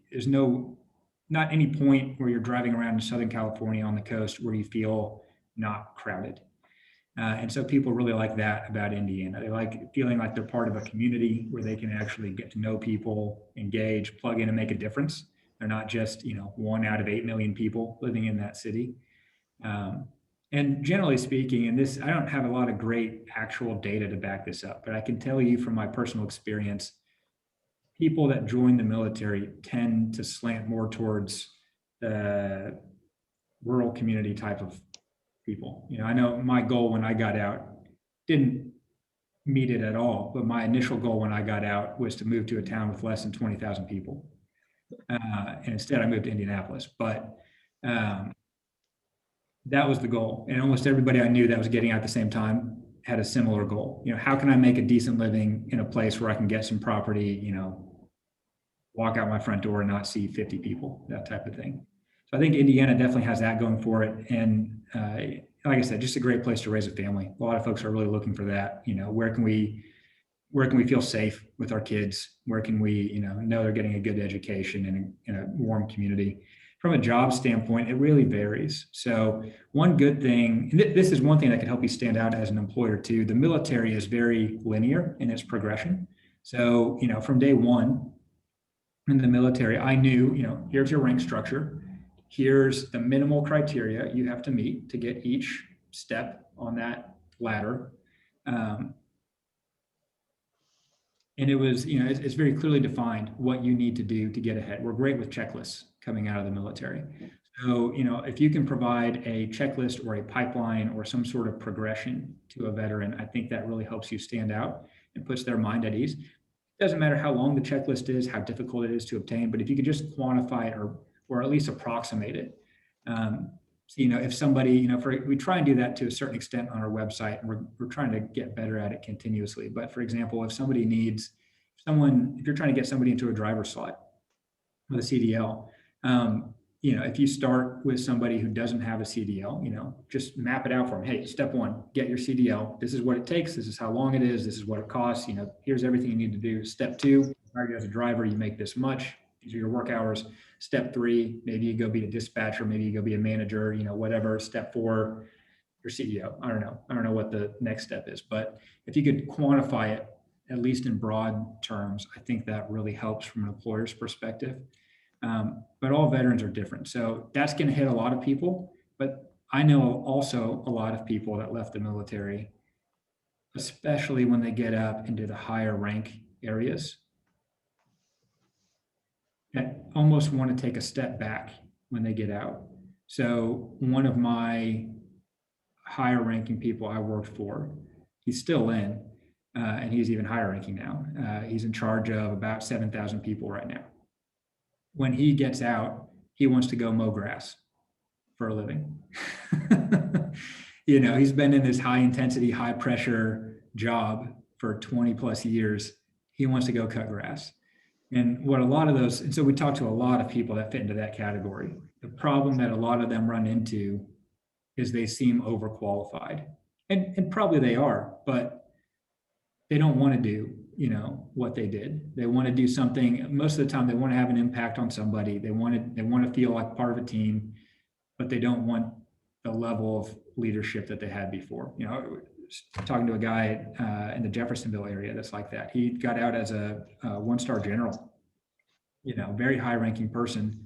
not any point where you're driving around in Southern California on the coast where you feel not crowded. And so people really like that about Indiana. They like feeling like they're part of a community where they can actually get to know people, engage, plug in and make a difference. They're not just, 1 out of 8 million people living in that city. And generally speaking, and this, I don't have a lot of great actual data to back this up, but I can tell you from my personal experience, people that join the military tend to slant more towards the rural community type of people. I know my goal when I got out didn't meet it at all, but my initial goal when I got out was to move to a town with less than 20,000 people. And instead I moved to Indianapolis, but that was the goal. And almost everybody I knew that was getting out at the same time had a similar goal. How can I make a decent living in a place where I can get some property, walk out my front door and not see 50 people, that type of thing. So I think Indiana definitely has that going for it. And like I said, just a great place to raise a family. A lot of folks are really looking for that. Where can we feel safe with our kids? Where can we, know they're getting a good education in a warm community? From a job standpoint, it really varies. So one good thing, and this is one thing that could help you stand out as an employer too. The military is very linear in its progression. So, from day one in the military, I knew, here's your rank structure. Here's the minimal criteria you have to meet to get each step on that ladder. And it was, it's very clearly defined what you need to do to get ahead. We're great with checklists coming out of the military. So, if you can provide a checklist or a pipeline or some sort of progression to a veteran, I think that really helps you stand out and puts their mind at ease. It doesn't matter how long the checklist is, how difficult it is to obtain, but if you could just quantify it or at least approximate it. So, if somebody, we try and do that to a certain extent on our website, and we're trying to get better at it continuously. But for example, if you're trying to get somebody into a driver's slot with a CDL, if you start with somebody who doesn't have a CDL, just map it out for them. Hey, step 1, get your CDL. This is what it takes. This is how long it is. This is what it costs. Here's everything you need to do. Step 2, hired as a driver, you make this much. These are your work hours. Step 3, maybe you go be a dispatcher, maybe you go be a manager, whatever. Step 4, your CEO. I don't know what the next step is, but if you could quantify it, at least in broad terms, I think that really helps from an employer's perspective. But all veterans are different. So that's going to hit a lot of people, but I know also a lot of people that left the military, especially when they get up into the higher rank areas, that almost want to take a step back when they get out. So one of my higher ranking people I worked for, he's still in, and he's even higher ranking now. He's in charge of about 7,000 people right now. When he gets out, he wants to go mow grass for a living. He's been in this high intensity, high pressure job for 20 plus years. He wants to go cut grass. And what a lot of those, and so we talked to a lot of people that fit into that category. The problem that a lot of them run into is they seem overqualified. And probably they are, but they don't want to do, what they did. They want to do something. Most of the time they want to have an impact on somebody. They want to feel like part of a team, but they don't want the level of leadership that they had before. Talking to a guy in the Jeffersonville area that's like that. He got out as a one-star general, very high-ranking person.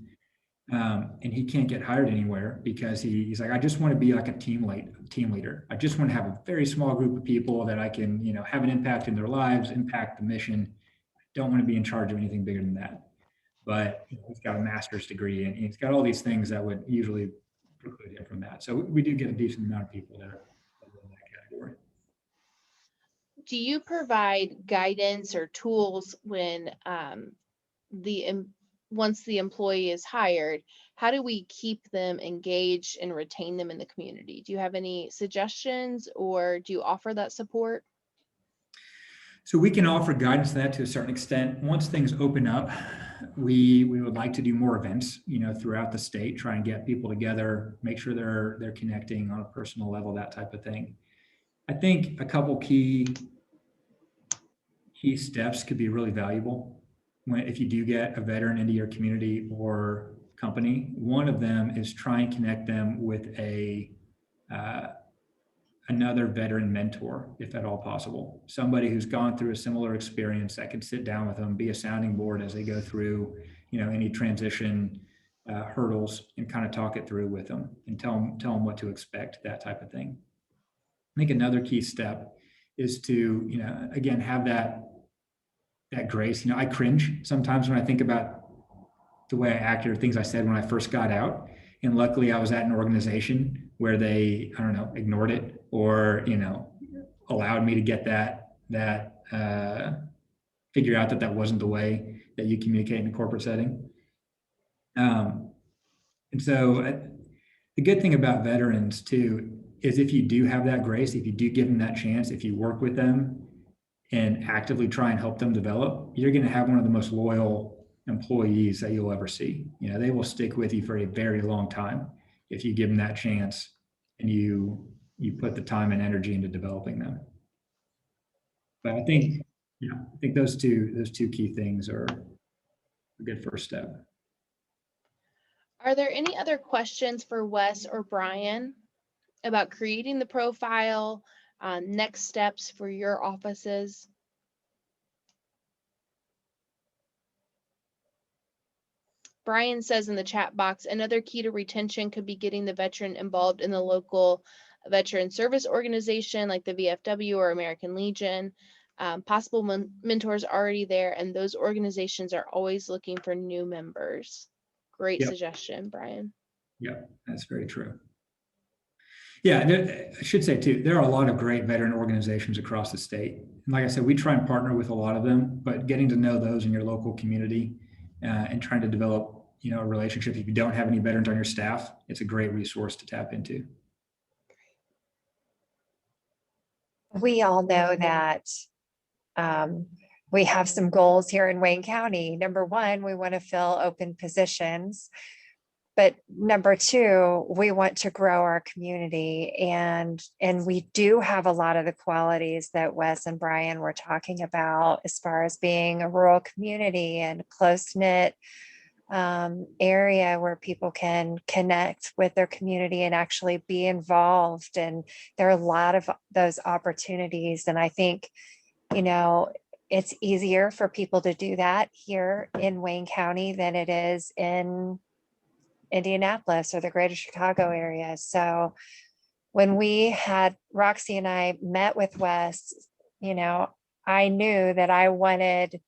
And he can't get hired anywhere because he's like, I just want to be like a team leader. I just want to have a very small group of people that I can, have an impact in their lives, impact the mission. I don't want to be in charge of anything bigger than that. But he's got a master's degree and he's got all these things that would usually preclude him from that. So we do get a decent amount of people that are in that category. Do you provide guidance or tools when once the employee is hired, how do we keep them engaged and retain them in the community? Do you have any suggestions or do you offer that support? So we can offer guidance to that to a certain extent. Once things open up, we would like to do more events, throughout the state, try and get people together, make sure they're connecting on a personal level, that type of thing. I think a couple key steps could be really valuable if you do get a veteran into your community or company. One of them is try and connect them with another veteran mentor, if at all possible. Somebody who's gone through a similar experience that can sit down with them, be a sounding board as they go through, any transition hurdles, and kind of talk it through with them and tell them what to expect, that type of thing. I think another key step is to, again, have that grace. I cringe sometimes when I think about the way I acted or things I said when I first got out. And luckily I was at an organization where they, ignored it or, allowed me to get figure out that wasn't the way that you communicate in a corporate setting. And so the good thing about veterans too, is if you do have that grace, if you do give them that chance, if you work with them and actively try and help them develop, you're going to have one of the most loyal employees that you'll ever see. They will stick with you for a very long time if you give them that chance and you put the time and energy into developing them. But I think those two key things are a good first step. Are there any other questions for Wes or Brian about creating the profile, next steps for your offices? Brian says in the chat box, another key to retention could be getting the veteran involved in the local veteran service organization like the VFW or American Legion. Possible mentors already there, and those organizations are always looking for new members. Great suggestion, Brian. Yep, that's very true. Yeah, I should say too, there are a lot of great veteran organizations across the state. And like I said, we try and partner with a lot of them, but getting to know those in your local community and trying to develop, a relationship. If you don't have any veterans on your staff, it's a great resource to tap into. We all know that we have some goals here in Wayne County. Number one, we want to fill open positions. But number two, we want to grow our community, and we do have a lot of the qualities that Wes and Brian were talking about as far as being a rural community and close-knit area where people can connect with their community and actually be involved. And there are a lot of those opportunities. And I think, it's easier for people to do that here in Wayne County than it is in Indianapolis or the greater Chicago area. So when Roxy and I met with Wes, I knew that I wanted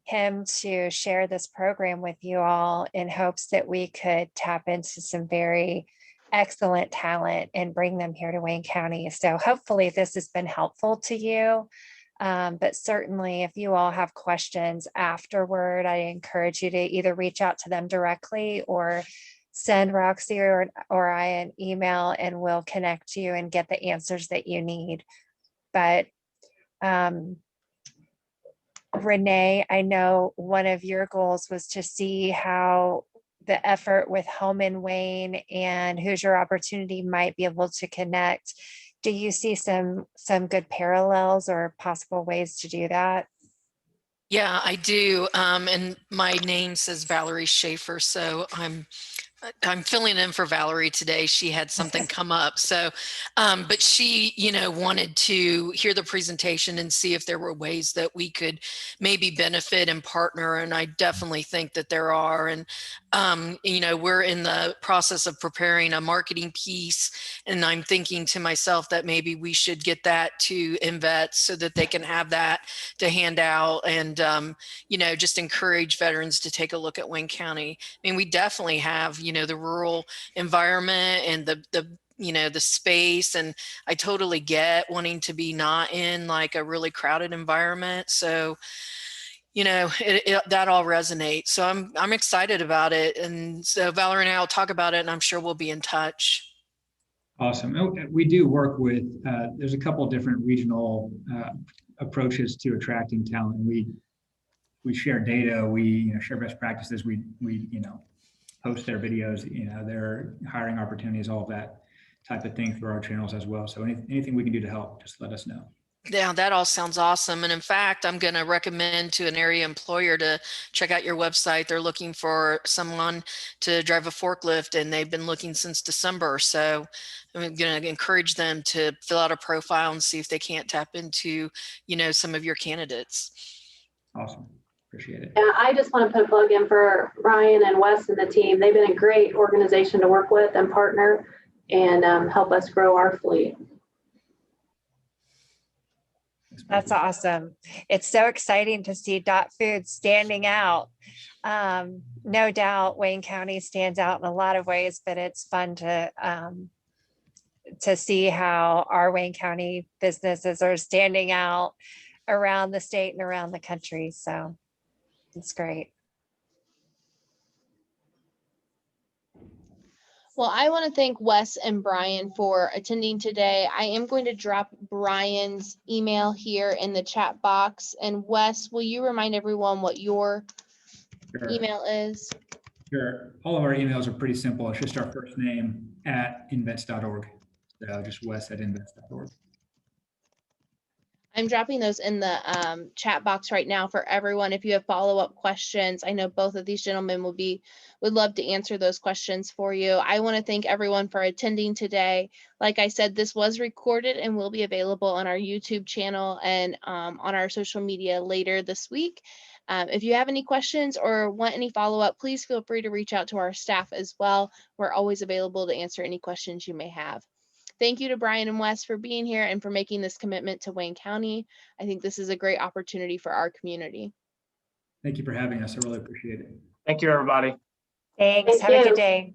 him to share this program with you all in hopes that we could tap into some very excellent talent and bring them here to Wayne County. So hopefully this has been helpful to you. But certainly if you all have questions afterward, I encourage you to either reach out to them directly or send Roxy or I an email, and we'll connect you and get the answers that you need. But Renee, I know one of your goals was to see how the effort with Home and Wayne and Hoosier Opportunity might be able to connect. Do you see some good parallels or possible ways to do that? Yeah, I do. And my name says Valerie Schaefer, so I'm filling in for Valerie today. She had something come up. So, but she, wanted to hear the presentation and see if there were ways that we could maybe benefit and partner. And I definitely think that there are. And, we're in the process of preparing a marketing piece. And I'm thinking to myself that maybe we should get that to INvets so that they can have that to hand out and, just encourage veterans to take a look at Wayne County. I mean, we definitely have, the rural environment and the space, and I totally get wanting to be not in like a really crowded environment. So, that all resonates. So I'm excited about it. And so Valerie and I will talk about it, and I'm sure we'll be in touch. Awesome. We do work with, there's a couple of different regional approaches to attracting talent. We share data, we share best practices, we post their videos, their hiring opportunities, all of that type of thing through our channels as well. So anything we can do to help, just let us know. Yeah, that all sounds awesome. And in fact, I'm going to recommend to an area employer to check out your website. They're looking for someone to drive a forklift, and they've been looking since December. So I'm going to encourage them to fill out a profile and see if they can't tap into, some of your candidates. Awesome. Appreciate it. Yeah, I just want to put a plug in for Ryan and Wes and the team. They've been a great organization to work with and partner and help us grow our fleet. That's awesome. It's so exciting to see Dot Foods standing out. No doubt Wayne County stands out in a lot of ways, but it's fun to see how our Wayne County businesses are standing out around the state and around the country. So it's great. Well, I want to thank Wes and Brian for attending today. I am going to drop Brian's email here in the chat box. And Wes, will you remind everyone what your email is? Sure. All of our emails are pretty simple. It's just our first name at invets.org. So just Wes at invets.org. I'm dropping those in the chat box right now for everyone. If you have follow-up questions, I know both of these gentlemen would love to answer those questions for you. I want to thank everyone for attending today. Like I said, this was recorded and will be available on our YouTube channel and on our social media later this week. If you have any questions or want any follow-up, please feel free to reach out to our staff as well. We're always available to answer any questions you may have. Thank you to Brian and Wes for being here and for making this commitment to Wayne County. I think this is a great opportunity for our community. Thank you for having us. I really appreciate it. Thank you, everybody. Thanks. Thank Have a you. good day.